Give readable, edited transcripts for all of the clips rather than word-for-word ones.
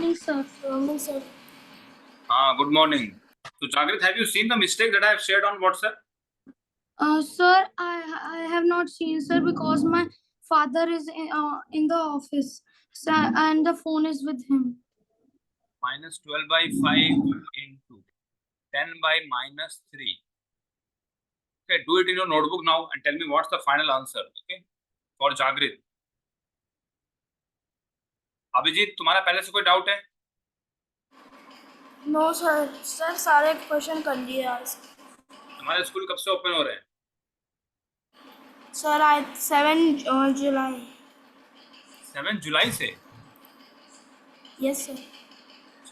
morning, sir. Morning, sir. Good morning. So, Jagrit, have you seen the mistake that I have shared on WhatsApp? Sir, I have not seen, sir, because my father is in the office, sir, and the phone is with him. Minus 12 by 5 into 10 by minus 3. Okay, do it in your notebook now and tell me what's the final answer. Okay, for Jagrit. Abhijit, तुम्हारा पहले से कोई doubt है? No sir, सारे question कर लिए आज। तुम्हारे स्कूल कब से ओपन हो रहे हैं? सर आज 7 जुलाई। 7 जुलाई से? Yes sir.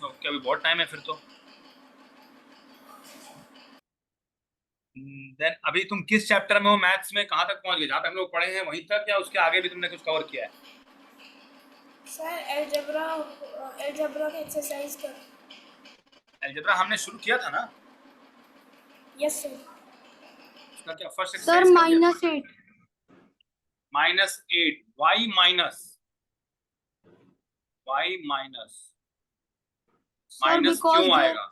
ओके, अभी बहुत टाइम है फिर तो। देन अभी तुम किस चैप्टर में हो मैथ्स में? कहाँ तक पहुंच गए? जहाँ तक हम लोग पढ़े हैं वहीं तक या उसके आगे भी तुमने कुछ कवर किया है? सर अलजेब्रा का एक्सरसाइज कर। अलजेब्रा हमने शुरू किया था ना? Yes sir. उसका क्या first sir -8 -8 y minus minus क्यों आएगा?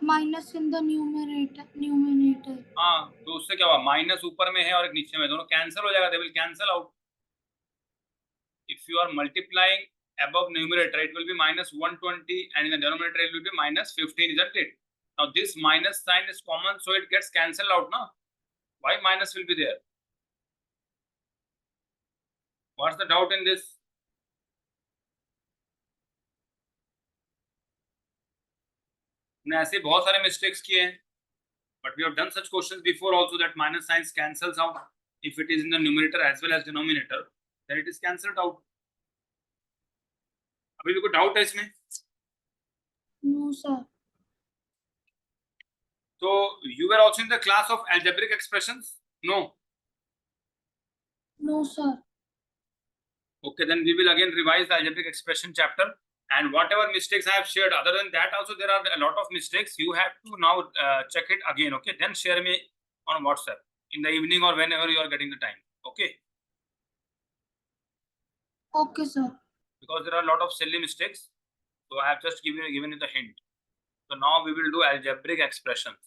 Minus in the numerator. हाँ, तो उससे क्या हुआ? माइनस ऊपर में है और एक नीचे में, दोनों कैंसिल हो जाएगा, they will cancel out. If you are multiplying above numerator it will be minus 120 and in the denominator it will be minus 15, isn't it? Now this minus sign is common, so it gets cancelled out now. Why minus will be there? What's the doubt in this? हमने ऐसे बहुत सारे mistakes किए हैं, but we have done such questions before also that minus signs cancels out if it is in the numerator as well as denominator, then it is cancelled out. अभी भी कोई doubt है इसमें? No sir. So you were also in the class of algebraic expressions? No. No sir. Okay, then we will again revise the algebraic expression chapter, and whatever mistakes I have shared, other than that also there are a lot of mistakes. You have to now check it again, okay? Then share me on WhatsApp in the evening or whenever you are getting the time, okay? Okay sir. Because there are a lot of silly mistakes, so I have just given you the hint. So now we will do algebraic expressions.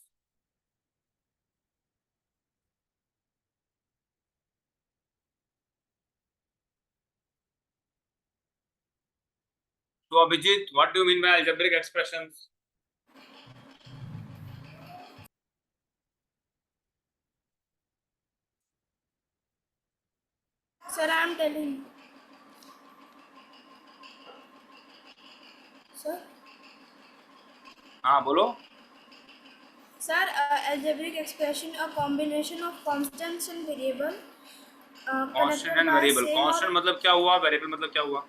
So Abhijit, what do you mean by algebraic expressions? Sir, I am telling. Sir? हाँ बोलो. Sir, algebraic expression a combination of constants and variable. Constant and variable. Constant मतलब क्या हुआ? Variable मतलब क्या हुआ?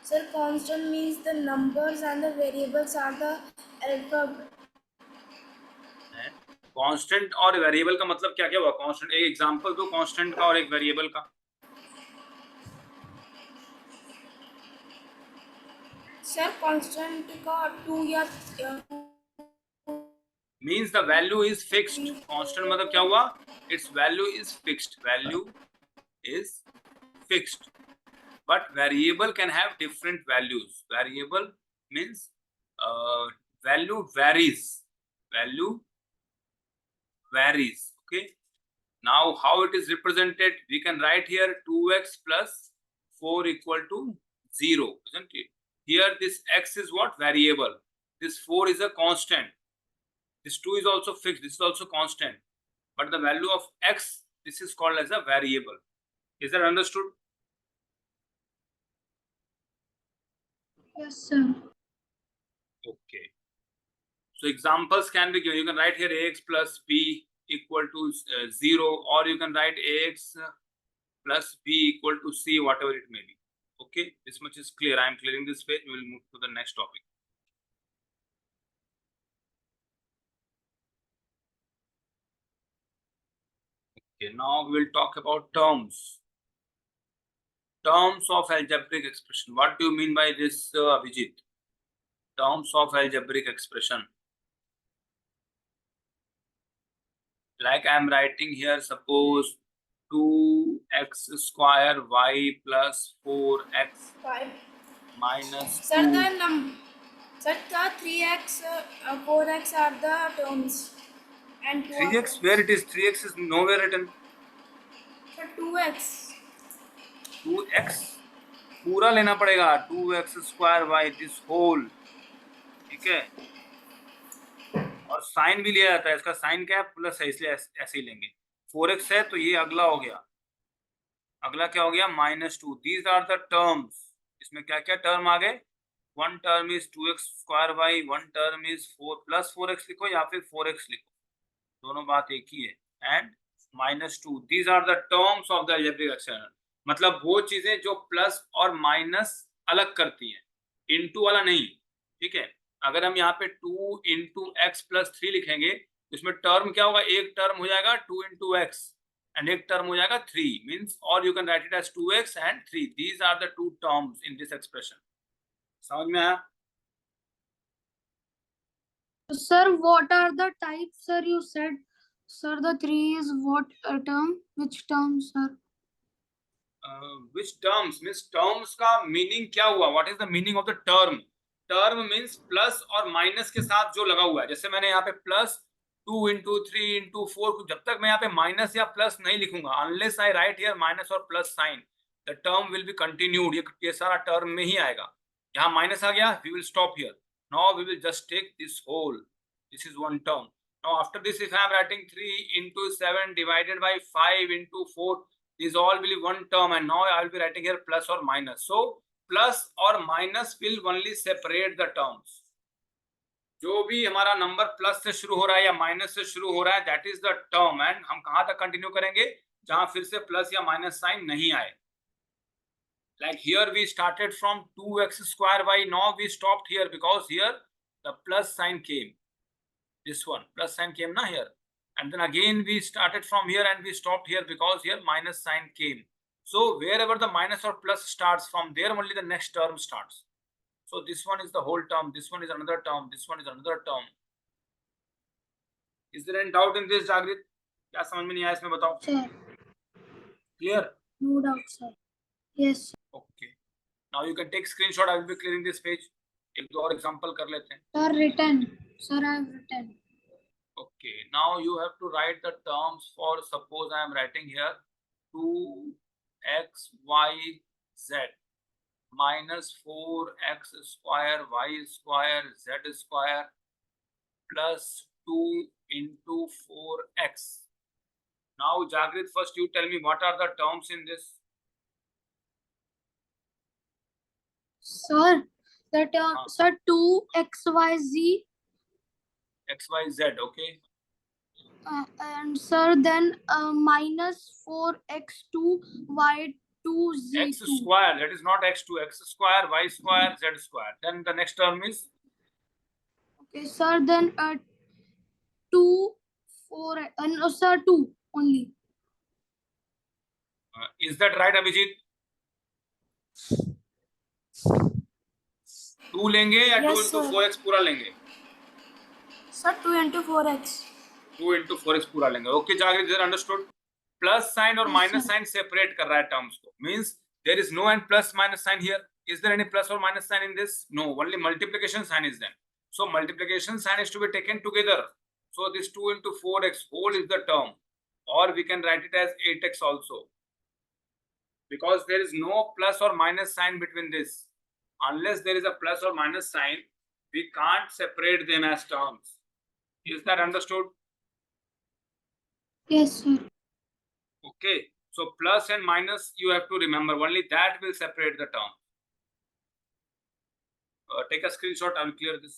Sir, constant means the numbers and the variables are the alphabet. Constant और variable का मतलब क्या क्या हुआ? कांस्टेंट, एक एग्जांपल दो कांस्टेंट का और एक वेरिएबल का. सर कांस्टेंट का 2 या means the value is fixed. Constant मतलब क्या हुआ? It's value is fixed. Value is fixed, but variable can have different values. Variable means value varies. Value varies. Okay, now how it is represented? We can write here 2x plus 4 equal to 0, isn't it? Here this x is what? Variable. This 4 is a constant. This 2 is also fixed. This is also constant, but the value of x, this is called as a variable. Is that understood? Yes sir. Okay, so examples can be given. You can write here ax plus b equal to 0, or you can write ax plus b equal to c, whatever it may be. Okay, this much is clear. I am clearing this page. We will move to the next topic. Okay, now we will talk about terms. Terms of algebraic expression. What do you mean by this, Abhijit? Terms of algebraic expression. Like I am writing here, suppose 2x square y plus 4x. 5. minus Sir, 2. the 3x, 4x are the terms, and 2 are 3x, where it is? 3x is nowhere written. Sir, 2x. 2x पूरा लेना पड़ेगा, 2x square by this whole, ठीक है। और sign भी लिया जाता है, इसका साइन क्या है, प्लस है, इसलिए ऐसे ही लेंगे। 4x है तो ये अगला हो गया, अगला क्या हो गया, -2। These are the terms. इसमें क्या क्या टर्म आ गए, one term is 2x square by, one term is 4 plus 4x लिखो या फिर 4x लिखो, दोनों बात एक ही है। And -2, these are the terms of the algebraic experiment. मतलब वो चीजें जो प्लस और माइनस अलग करती हैं, इनटू वाला नहीं, ठीक है। अगर हम यहाँ पे 2 इंटू एक्स प्लस 3 लिखेंगे, इसमें टर्म क्या होगा, एक टर्म हो जाएगा 2 इंटू एक्स एंड एक टर्म हो जाएगा 3 मीन्स, और you can write it as 2x and 3। These are the two terms in this expression. समझ में आया? Sir, what are the types, sir? You said, sir, the 3 is what term? Which term, sir? Which terms means, terms का meaning क्या हुआ, what is the meaning of the term. Term means plus और minus के साथ जो लगा हुआ है। जैसे मैंने यहाँ पे प्लस 2 इंटू 3 इंटू 4, जब तक मैं यहाँ पे माइनस या प्लस नहीं लिखूंगा, unless I write here minus और plus sign, the term will be continued. ये सारा टर्म में ही आएगा। यहाँ माइनस आ गया, we will stop here, now we will just take this whole, this is one term. Now after this if I am writing 3 into 7 divided by 5 into 4, these all will be one term, and now I will be writing here plus or minus. So plus or minus will only separate the terms. जो भी हमारा number plus से शुरू हो रहा है या minus से शुरू हो रहा है, that is the term. And हम कहां तक कंटिन्यू करेंगे, जहां फिर से प्लस या माइनस साइन नहीं आए। Like here we started from 2x square by, now we stopped here because here the plus sign came. This one plus sign came na here, and then again we started from here and we stopped here because here minus sign came. So wherever the minus or plus starts, from there only the next term starts. So this one is the whole term, this one is another term, this one is another term. Is there any doubt in this, Jagrit? क्या समझ में नहीं आया इसमें, बताओ। Sir, Clear? no doubt, sir. Yes, sir. Okay. Now you can take screenshot. I will be clearing this page. एक दो और example कर लेते हैं। Sir, written. Sir, I have written. Okay, now you have to write the terms for, suppose I am writing here 2x y z minus 4x square y square z square plus 2 into 4x. Now Jagrit, first you tell me what are the terms in this. Sir, the term, sir, 2xyz, X y z, okay. and sir, then minus 4x2 y2z2. X square, that is not x2, x square y square z square. Then the next term is, Okay, sir, then 2 4 no, sir, 2 only. is that right Abhijit? 2 लेंगे या 2 Yes, into sir. 4x पूरा लेंगे? Sir, 2 into 4x. 2 into 4x पूरा लेंगे। Okay Jagrit, इधर understood. Plus sign और Yes, minus sir. Sign separate कर रहा है टर्म्स को, means there is no any plus minus sign here. Is there any plus और minus sign in this? No, only multiplication sign is there. So multiplication sign is to be taken together. So this 2 into 4x whole is the term, or we can write it as 8x also, because there is no plus or minus sign between this. Unless there is a plus or minus sign, we can't separate them as terms. Is that understood? Yes, sir. Okay, so plus and minus you have to remember, only that will separate the term. Take a screenshot, I will clear this.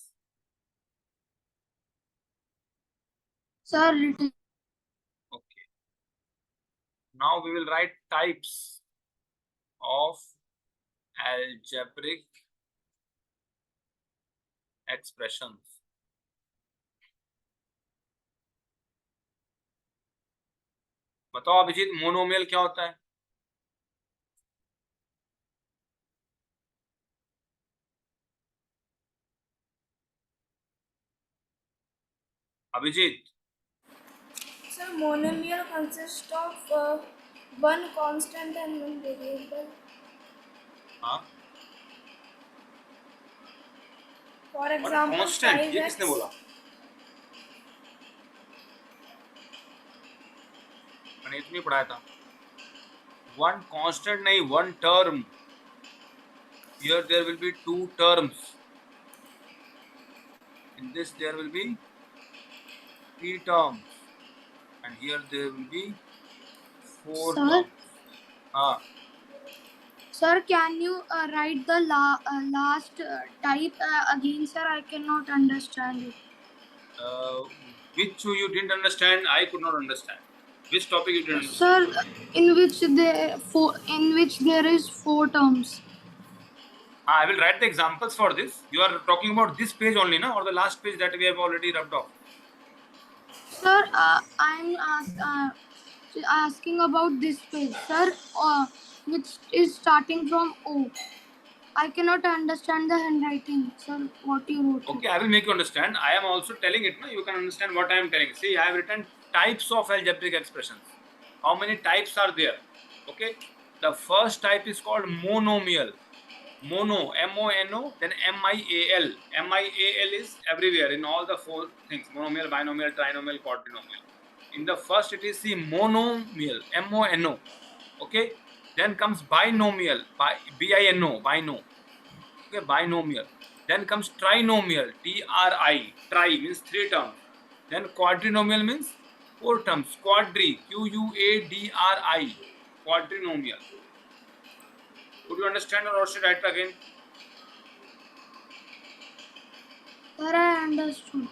Sir, written. Okay. Now we will write types of algebraic expressions. बताओ Abhijit, monomial क्या होता है? Abhijit, Sir, monomial consists of one constant and one variable. हाँ For What example, constant? ये 5x. किसने बोला? मैंने ये तो नहीं पढ़ाया था. One constant नहीं, one term. Here there will be two terms. In this there will be three terms, and here there will be four Sir? terms. Ah, Sir, can you write the last type again, sir? I cannot understand it. which you didn't understand? I could not understand. Which topic you didn't understand? Sir, in which there is 4 terms. I will write the examples for this. You are talking about this page only, no? Or the last page that we have already rubbed off? Sir, I'm asking about this page, sir, which is starting from O. I cannot understand the handwriting, sir, what you wrote. Okay, I will make you understand. I am also telling it, no? You can understand what I am telling. See, I have written types of algebraic expressions. How many types are there? Okay, the first type is called monomial. Mono, M-O-N-O, then M-I-A-L. M-I-A-L is everywhere in all the 4 things: monomial, binomial, trinomial, quadrinomial. In the first, it is the monomial, M-O-N-O. Okay, then comes binomial, B-I-N-O, bino. Okay, binomial. Then comes trinomial, T-R-I. Tri means 3 terms. Then quadrinomial means 4 terms. Quadri, Q-U-A-D-R-I. Quadrinomial. Could you understand or should I write it again? Sir, I understood.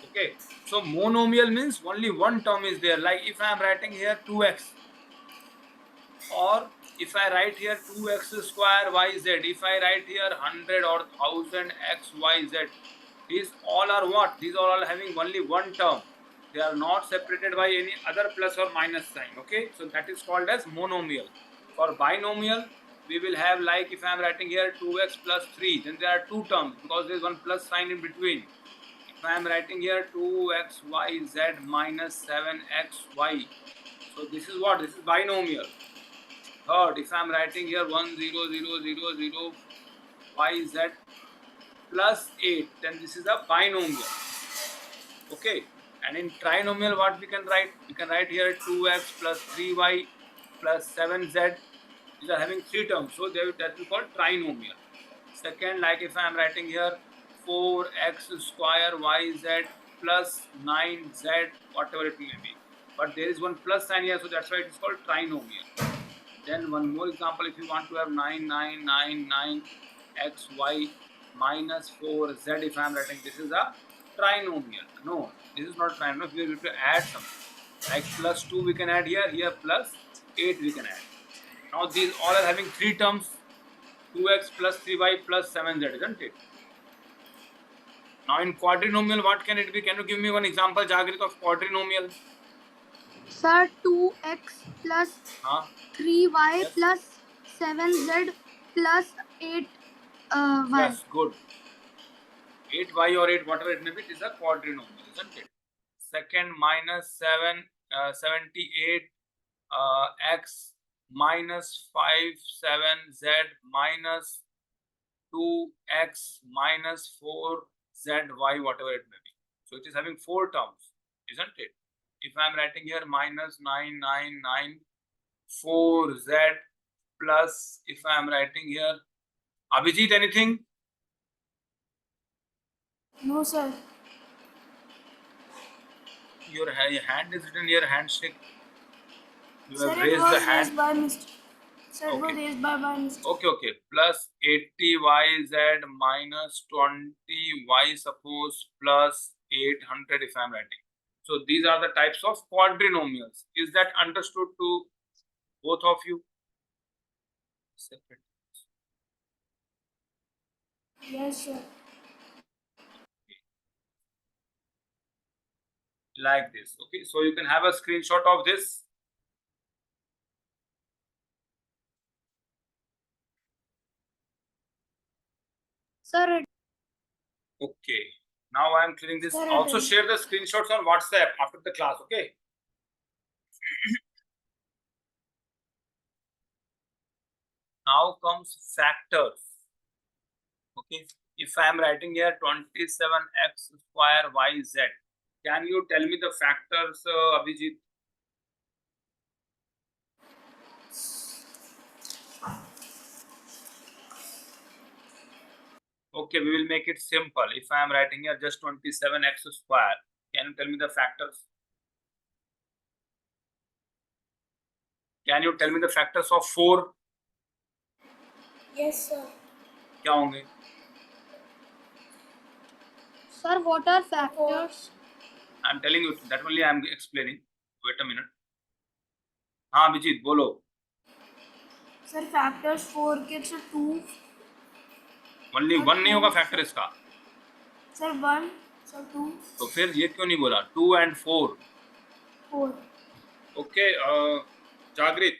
Okay, so monomial means only one term is there. Like if I am writing here 2x, or if I write here 2x square yz, if I write here 100 or 1000 x y z, these all are what? These are all having only one term. They are not separated by any other plus or minus sign. Okay, so that is called as monomial. For binomial, we will have, like if I am writing here 2x plus 3, then there are 2 terms because there is one plus sign in between. If I am writing here 2xyz minus 7xy, so this is what? This is binomial. Third, if I am writing here 1 0 0 0 0 yz plus 8, then this is a binomial. Okay, and in trinomial, what we can write? We can write here 2x plus 3y plus 7z. These are having 3 terms, so that we call trinomial. Second, like if I am writing here 4x square yz plus 9z, whatever it may be, but there is one plus sign here, so that's why it is called trinomial. Then one more example, if you want to have 9999 xy minus 4z, if I am writing, this is a trinomial. No, this is not trinomial. We have to add something. Like plus 2 we can add here, here plus 8 we can add. Now these all are having 3 terms, 2x plus 3y plus 7z, isn't it? Now in quadrinomial, what can it be? Can you give me one example, Jagrit, of quadrinomial? Sir, 2x plus 3y Yes. plus 7z plus 8y. Yes, good. 8y or 8, whatever it may be, it is a quadrinomial, isn't it? Second, minus 78 x minus 57z minus 2x minus 4zy, whatever it may be. So it is having 4 terms, isn't it? If I am writing here minus 9994z plus, if I am writing here, Abhijit, anything? No, sir. Your hand is written here, handshake. You Sir, have it raised was the hand. raised by mistake. Sir, it was Okay. raised by mistake. Okay. Plus 80yz minus 20y, suppose, plus 800 if I am writing. So these are the types of quadrinomials. Is that understood to both of you? Separate. Yes, sir. Like this. Okay, so you can have a screenshot of this. Sir, Okay. Now I am clearing this. Sir, Also it is. share the screenshots on WhatsApp after the class. Okay. Now comes factors. Okay. If I am writing here 27x square yz, can you tell me the factors, Abhijit? Okay, we will make it simple. If I am writing here just 27x square, can you tell me the factors? Can you tell me the factors of 4? Yes, sir. क्या होंगे? Sir, what are factors? I'm telling you, that only I'm explaining. Wait a minute. हाँ अभिजीत बोलो. Sir, factors 4 के तो 2. Only 1 नहीं होगा factor इसका. Sir, 1. Sir, 2. तो फिर ये क्यों नहीं बोला? 2 and 4. 4. Okay, Jagrit.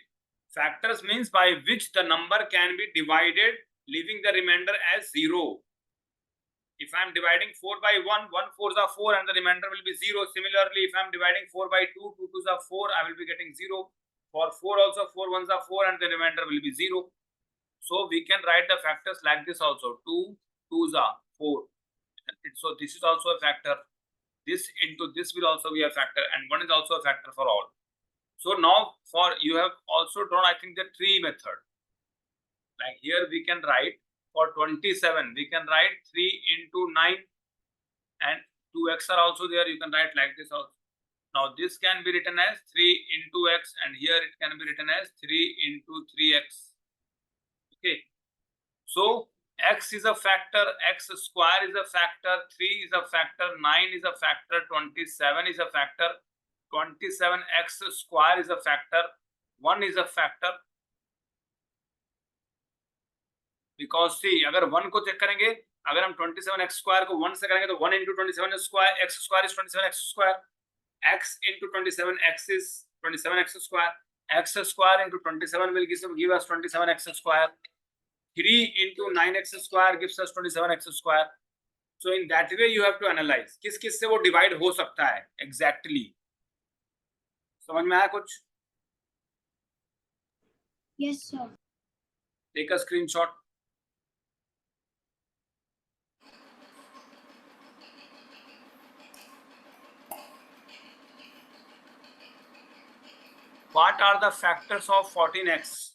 Factors means by which the number can be divided, leaving the remainder as 0. If I am dividing 4 by 1, 1 4s are 4 and the remainder will be 0. Similarly, if I am dividing 4 by 2, 2 2s are 4, I will be getting 0. For 4 also, 4 1s are 4 and the remainder will be 0. So we can write the factors like this also. 2 2s are 4. So this is also a factor. This into this will also be a factor, and 1 is also a factor for all. So now for you have also drawn, I think, the tree method. Like here we can write for 27, we can write 3 into 9 and 2x are also there. You can write like this also. Now this can be written as 3 into x and here it can be written as 3 into 3x. Okay. So x is a factor, x square is a factor, 3 is a factor, 9 is a factor, 27 is a factor, 27x square is a factor, 1 is a factor. Because see, अगर 1 को check करेंगे, अगर हम 27x square को 1 से करेंगे तो 1 into 27 square, x square is 27x square, x into 27x is 27x square, x square into 27 will give us 27x square, 3 into 9x square gives us 27x square. So in that way you have to analyze किस किस से वो divide हो सकता है exactly. समझ में आया कुछ? Yes, sir. Take a screenshot. What are the factors of 14x?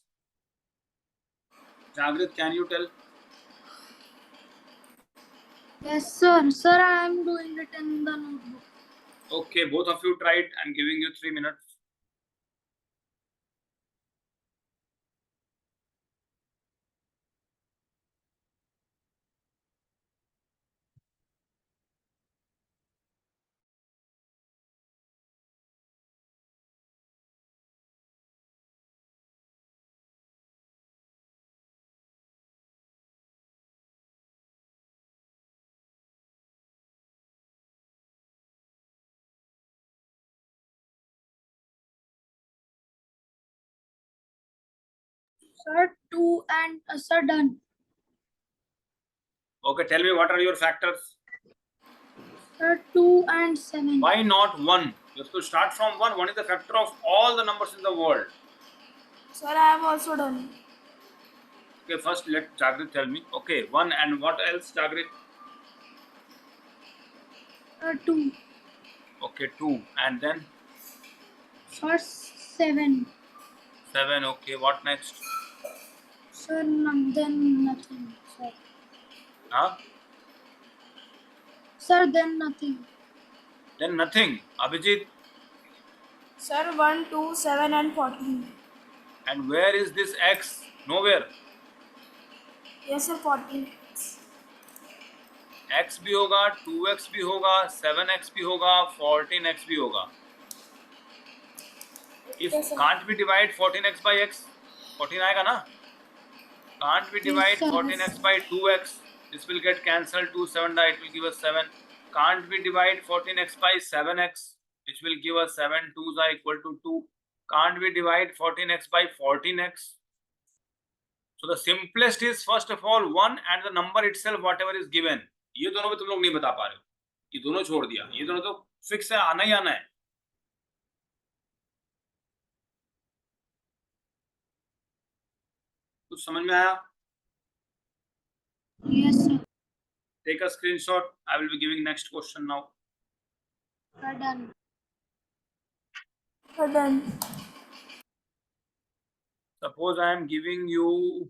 Jagrit, can you tell? Yes, sir. Sir, I am doing it in the notebook. Okay, both of you tried. I'm giving you 3 minutes. Sir, 2 and sir, done. Okay, tell me what are your factors? Sir, 2 and 7. Why not 1? You have to start from 1. 1 is the factor of all the numbers in the world. Sir, I have also done. Okay, first let Jagrit tell me. Okay, 1 and what else, Jagrit? 2. Okay, 2 and then Sir, 7. 7. Okay, what next? Sir, then nothing. Sir. Huh? Sir, then nothing. Then nothing. Abhijit, Sir, 1, 2, 7 and 14. and where is this x? Nowhere. Yes, sir, 14. x भी होगा, 2x भी होगा, 7x भी होगा, 14x भी होगा. If Yes, sir. can't we divide 14x by x? 14 आएगा ना? Can't we divide sir. 14x by 2x? This will get cancelled. 2 7 die, it will give us 7. Can't we divide 14x by 7x? Which will give us 7. 2s are equal to 2. Can't we divide 14x by 14x? So the simplest is first of all 1 and the number itself whatever is given. ये दोनों में तुम लोग नहीं बता पा रहे हो. ये दोनों छोड़ दिया. ये दोनों तो फिक्स है, आना ही आना है. कुछ समझ में आया? Yes, sir. Take a screenshot. I will be giving next question now. Sir, done. So done. Suppose I am giving you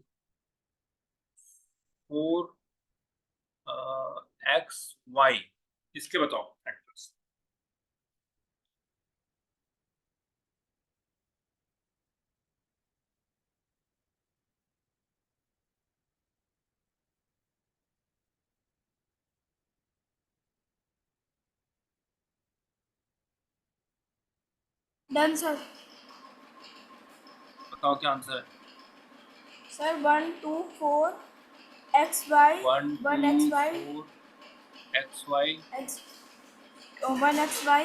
4 x y. इसके बताओ factors. Done, sir. बताओ क्या आंसर है? Sir, 1, 2, 4, x, y, 1 1 2 x, y, 4 x y. x, 1 x, y,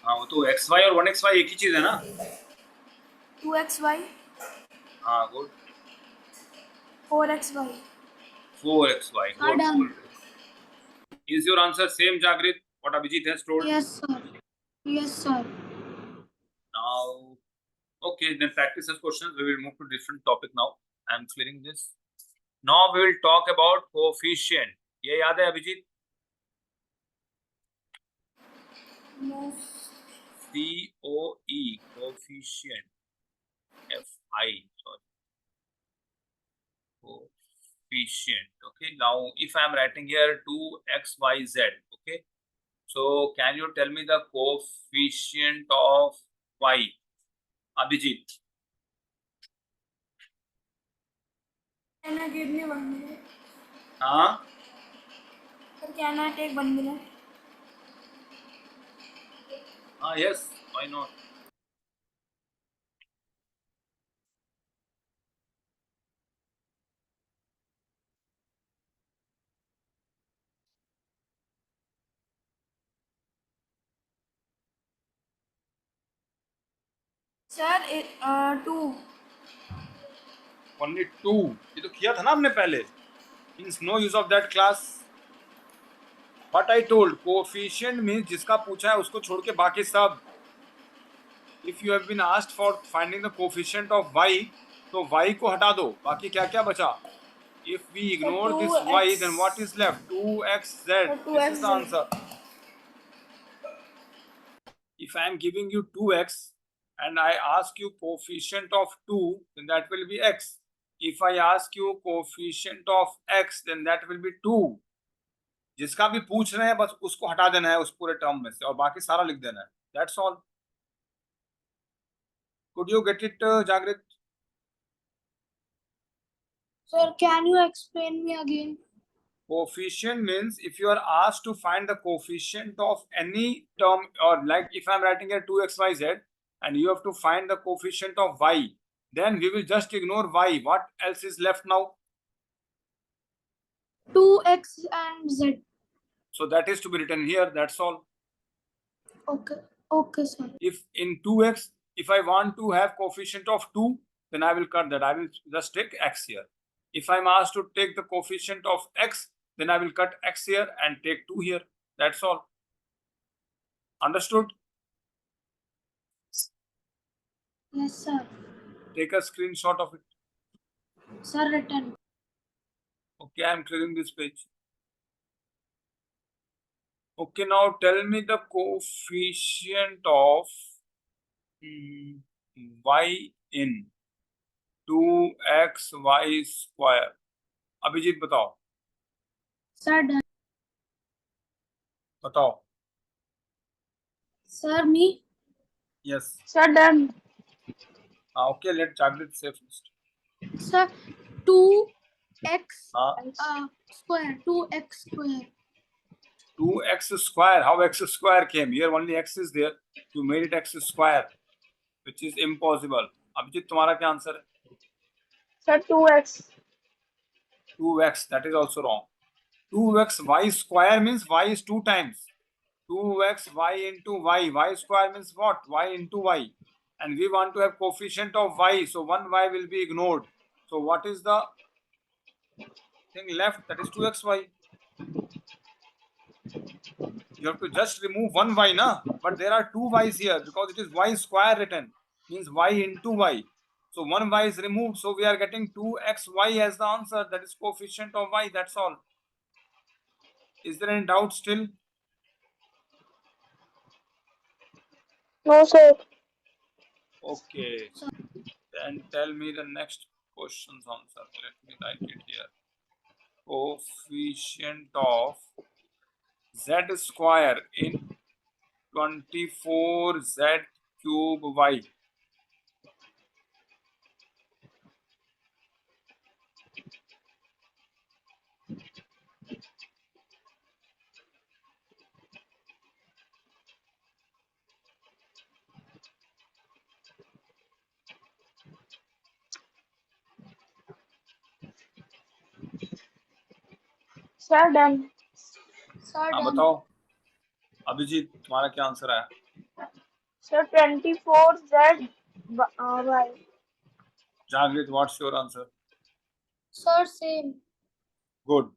हाँ वो तो x y और 1 x y एक ही चीज है ना? 2 x, y, हाँ good. 4 x, y. 4 x y. Sir, Good. done. Is your answer same, Jagrit? What Abhijit has told? Yes, sir. Yes, sir. Now, okay, then practice these questions. We will move to different topic now. I am clearing this. Now we will talk about coefficient. ये याद है Abhijit? No. COE, coefficient. FI, sorry. Coefficient. Okay. Now, if I am writing here 2xyz, okay. So, can you tell me the coefficient of y? Abhijit. Can I give me 1 minute? Huh? Sir, can I take 1 minute? Yes. Why not? Sir, 2. Only 2. ये तो किया था ना हमने पहले. Means no use of that class. What I told, coefficient means जिसका पूछा है उसको छोड़ के बाकी सब. If you have been asked for finding the coefficient of y, तो y को हटा दो. बाकी क्या क्या बचा? If we ignore this y, then what is left? 2xz. This is the answer. If I am giving you 2x and I ask you coefficient of 2, then that will be x. If I ask you coefficient of x, then that will be 2. जिसका भी पूछ रहे हैं बस उसको हटा देना है उस पूरे टर्म में से और बाकी सारा लिख देना है. That's all. Could you get it, Jagrit? Sir, can you explain me again? Coefficient means if you are asked to find the coefficient of any term, or like if I'm writing here 2xyz and you have to find the coefficient of y, then we will just ignore y. What else is left now? 2x and z. So that is to be written here. That's all. Okay. Okay, sir. If in 2x, if I want to have coefficient of 2, then I will cut that. I will just take x here. If I'm asked to take the coefficient of x, then I will cut x here and take 2 here. That's all. Understood? Yes, sir. Take a screenshot of it. Sir, written. Okay, I'm clearing this page. Okay, now tell me the coefficient of y in 2xy square. Abhijit बताओ. Sir, done. बताओ. Sir, me. Yes. Sir, done. Okay, let Jagrit say first. Sir, 2x हाँ. square. 2x square. 2x square. How x square came? Here only x is there. You made it x square, which is impossible. Abhijit तुम्हारा क्या answer है? Sir, 2x. 2x. That is also wrong. 2x y square means y is 2 times. 2x y into y. Y square means what? Y into y. And we want to have coefficient of y. So one y will be ignored. So what is the thing left? That is 2xy. You have to just remove one y, na? But there are two y's here because it is y square written. Means y into y. So one y is removed. So we are getting 2xy as the answer. That is coefficient of y. That's all. Is there any doubt still? No, sir. Okay. Then tell me the next question's answer. Let me write it here. Coefficient of z square in 24z cube y. Sir, done. Sir, हाँ done. बताओ अभिजीत तुम्हारा क्या answer है? Sir, 24Z Y. Jagrit, what's your answer? Sir, same. Good.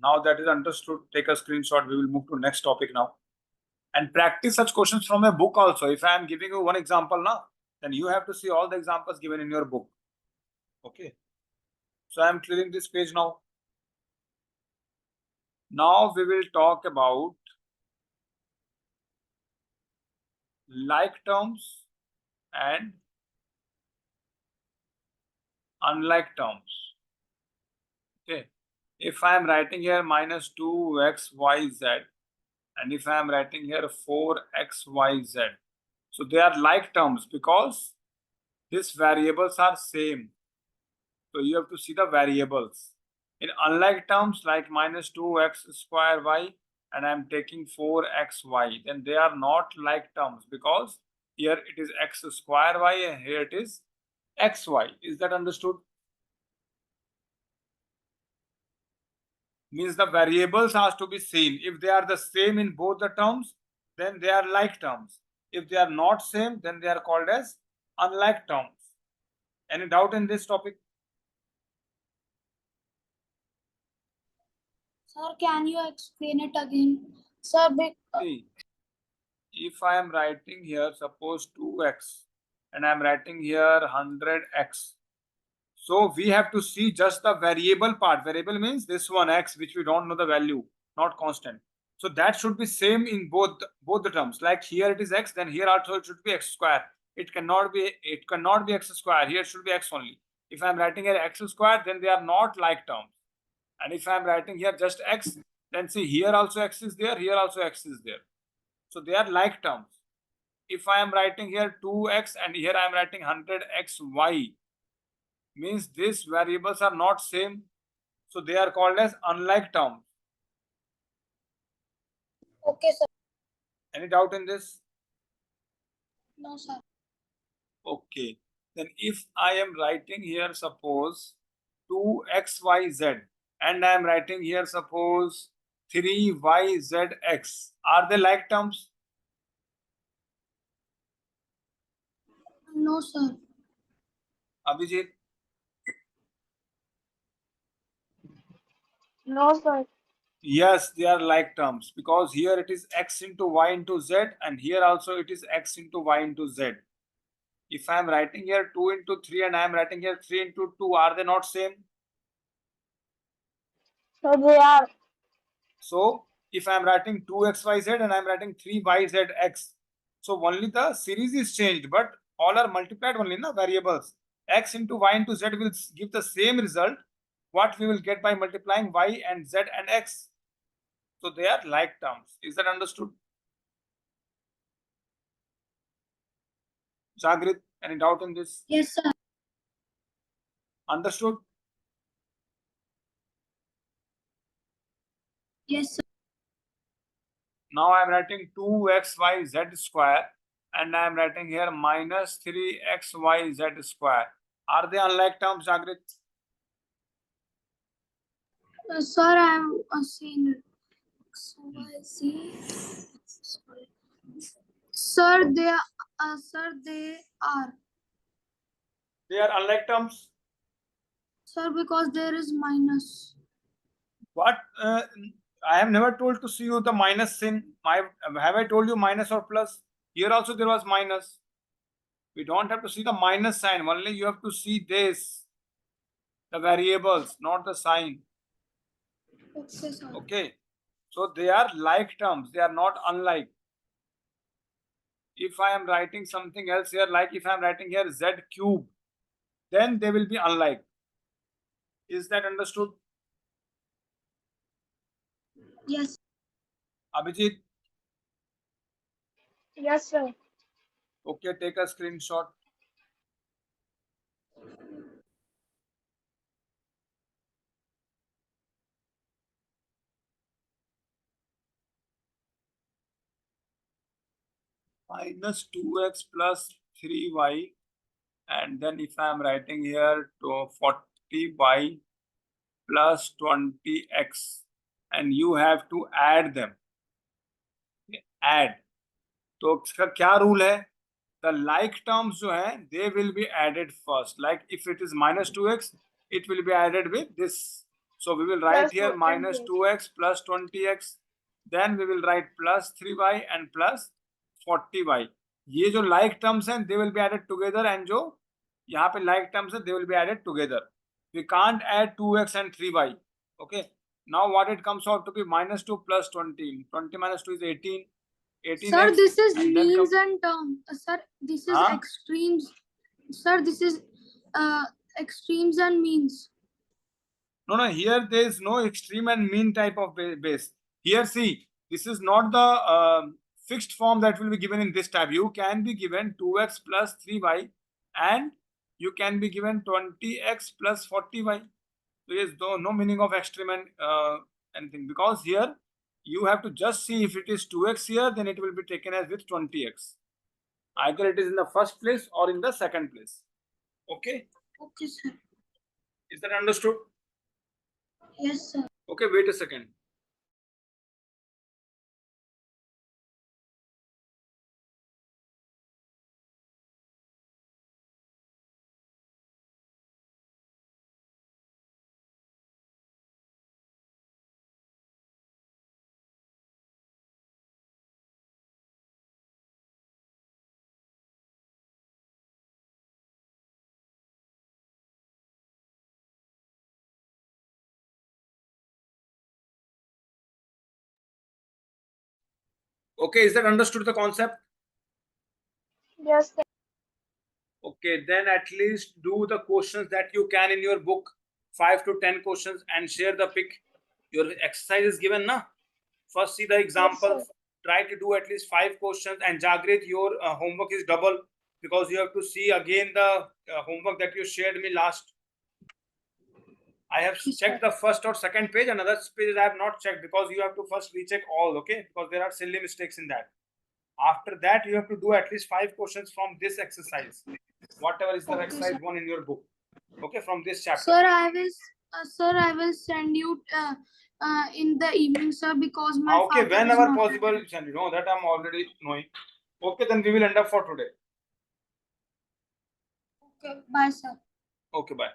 Now that is understood, take a screenshot. We will move to next topic now. And practice such questions from a book also. If I am giving you one example now, then you have to see all the examples given in your book. Okay. So I am clearing this page now. Now we will talk about like terms and unlike terms. Okay. If I am writing here minus 2xyz and if I am writing here 4xyz, so they are like terms because these variables are same. So you have to see the variables. In unlike terms like minus 2x square y and I am taking 4xy, then they are not like terms because here it is x square y and here it is xy. Is that understood? Means the variables has to be seen. If they are the same in both the terms, then they are like terms. If they are not same, then they are called as unlike terms. Any doubt in this topic? Sir, can you explain it again? Sir, See, if I am writing here suppose 2x and I am writing here 100x. So we have to see just the variable part. Variable means this one x which we don't know the value, not constant. So that should be same in both the terms. Like here it is x, then here also it should be x square. It cannot be x square. Here it should be x only. If I am writing here x square, then they are not like terms. And if I am writing here just x, then see here also x is there, here also x is there. So they are like terms. If I am writing here 2x and here I am writing 100xy, means these variables are not same. So they are called as unlike terms. okay, sir. Any doubt in this? No, sir. Okay. Then if I am writing here suppose 2xyz and I am writing here suppose 3yzx, are they like terms? No, sir. Abhijit? No, sir. Yes, they are like terms because here it is x into y into z and here also it is x into y into z. If I am writing here 2 into 3 and I am writing here 3 into 2, are they not same? So they are. So if I am writing 2xyz and I am writing 3yzx, so only the series is changed, but all are multiplied only, na variables. X into y into z will give the same result what we will get by multiplying y and z and x. So they are like terms. Is that understood? Jagrit, any doubt in this? Yes, sir. Understood? Yes, sir. Now I am writing 2xyz square and I am writing here minus 3xyz square. Are they unlike terms, Jagrit? Sir, I have seen it. So I see. Sorry. Sir, they are. Sir, they are. They are unlike terms. Sir, because there is minus. What? I have never told to see you the minus sign. Have I told you minus or plus? Here also there was minus. We don't have to see the minus sign. Only you have to see this. The variables, not the sign. Okay, sir. Okay. So they are like terms. They are not unlike. If I am writing something else here, like if I am writing here z cube, then they will be unlike. Is that understood? Yes. Abhijit, Yes, sir. okay, take a screenshot. Minus 2x plus 3y, and then if I am writing here to 40y plus 20x, and you have to add them. Add. तो इसका क्या rule है? The like terms जो है, they will be added first. Like if it is minus 2x, it will be added with this. So we will write Plus here 20x. minus 2x plus 20x. Then we will write plus 3y and plus 40y. ये जो like terms हैं, they will be added together, and जो यहाँ पे like terms हैं, they will be added together. We can't add 2x and 3y. Okay. Now what it comes out to be minus 2 plus 20. 20 minus 2 is 18. 18x, Sir, this is and then means and term. Sir, this is Huh? extremes. Sir, this is extremes and means. No, here there is no extreme and mean type of base. Here, see, this is not the fixed form that will be given in this tab. You can be given 2x plus 3y, and you can be given 20x plus 40y. There is no meaning of extreme and anything, because here you have to just see if it is 2x here, then it will be taken as with 20x. Either it is in the first place or in the second place. Okay? Okay, sir. Is that understood? Yes, sir. Okay, wait a second. Okay, is that understood the concept? Yes, sir. Okay, then at least do the questions that you can in your book, 5 to 10 questions, and share the pic. Your exercise is given, na? First see the examples. Try to do at least 5 questions, and Jagrit, your homework is double, because you have to see again the homework that you shared me last. I have checked the first or second page, another page I have not checked, because you have to first recheck all, okay? Because there are silly mistakes in that. After that, you have to do at least 5 questions from this exercise, whatever is the Okay, exercise sir. 1 in your book. Okay, from this chapter. Sir, I will send you in the evening, sir, because my Okay, father is whenever not possible, ready. send it. No, that I'm already knowing. Okay, then we will end up for today. Okay, bye, sir. Okay, bye.